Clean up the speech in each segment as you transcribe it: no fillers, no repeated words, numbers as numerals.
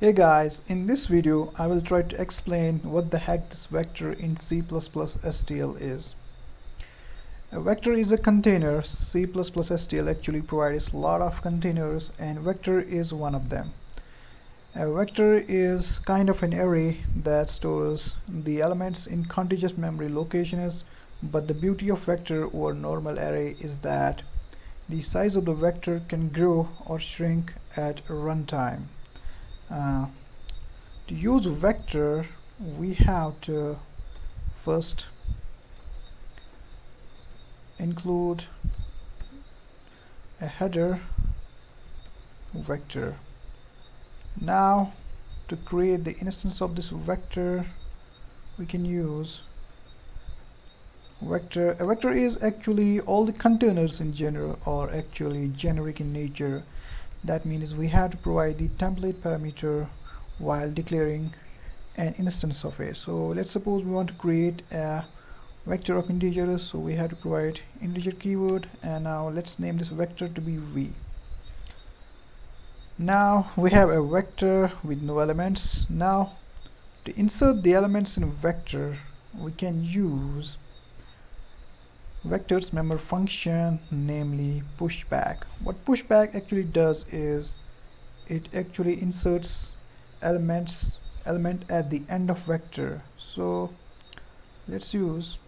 Hey guys, in this video I will try to explain what the heck this vector in C++ STL is. A vector is a container. C++ STL actually provides a lot of containers and vector is one of them. A vector is kind of an array that stores the elements in contiguous memory locations, but the beauty of vector over normal array is that the size of the vector can grow or shrink at runtime. To use vector, we have to first include a header vector. Now, to create the instance of this vector, we can use vector. A vector is actually all the containers in general, or actually generic in nature. That means we have to provide the template parameter while declaring an instance of it. So let's suppose we want to create a vector of integers, so we have to provide integer keyword, and now let's name this vector to be v. Now we have a vector with no elements. Now to insert the elements in a vector, we can use vector's member function, namely pushback. What pushback actually does is it actually inserts element at the end of vector. So let's use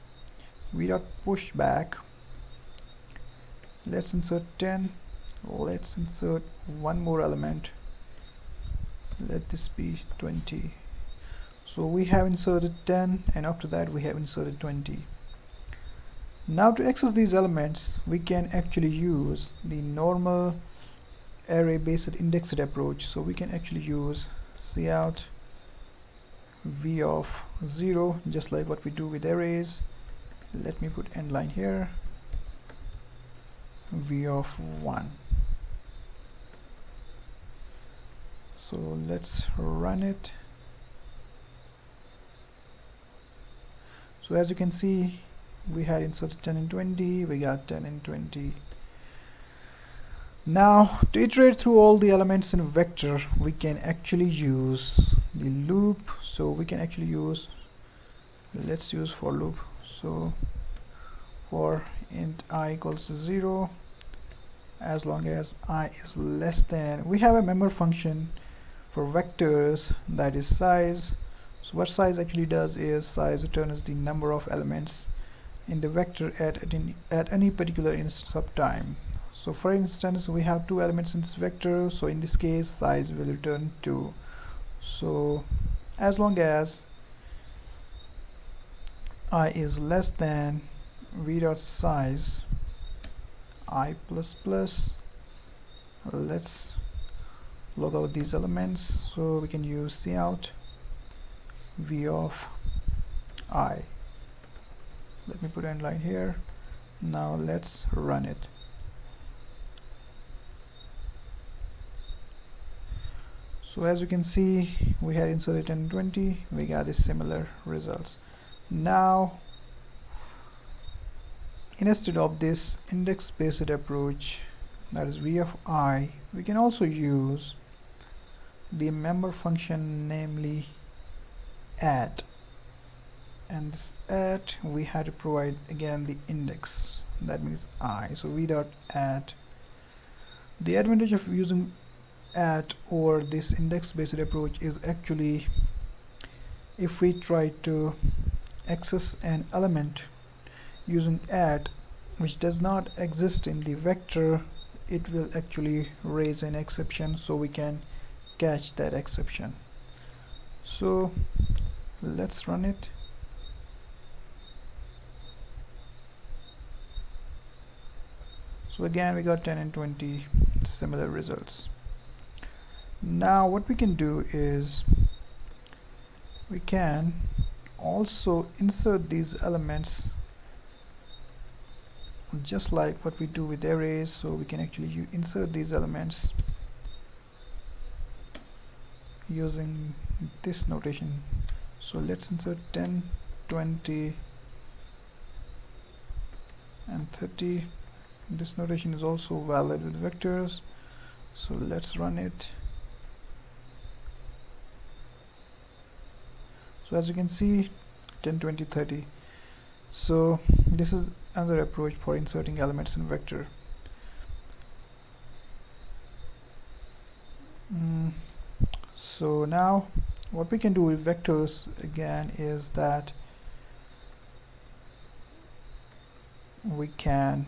v.pushback. Let's insert 10. Let's insert one more element. Let this be 20. So we have inserted 10, and after that we have inserted 20. Now to access these elements, we can actually use the normal array based indexed approach. So we can actually use cout v of 0, just like what we do with arrays. Let me put end line here, v of 1. So let's run it. So as you can see, we had inserted 10 and 20, we got 10 and 20. Now to iterate through all the elements in a vector, we can actually use the loop. So we can actually use, let's use for loop. So for int I equals 0, as long as I is less than, we have a member function for vectors, that is size. So what size actually does is size returns the number of elements in the vector at any particular instance of time. So for instance, we have two elements in this vector, so in this case size will return 2. So as long as I is less than v.size I plus plus, let's log out these elements. So we can use cout v of I. Let me put end line here. Now let's run it. So as you can see, we had inserted 10 and 20, we got the similar results. Now instead of this index based approach, that is v of I, we can also use the member function, namely add. And this add, we had to provide again the index, that means I. So v dot add. The advantage of using add or this index based approach is actually, if we try to access an element using add which does not exist in the vector, it will actually raise an exception, so we can catch that exception. So let's run it. So again we got 10 and 20, similar results. Now what we can do is we can also insert these elements just like what we do with arrays. So we can actually insert these elements using this notation. So let's insert 10, 20 and 30. This notation is also valid with vectors. So let's run it. So as you can see, 10, 20, 30. So this is another approach for inserting elements in vector. So now what we can do with vectors again is that we can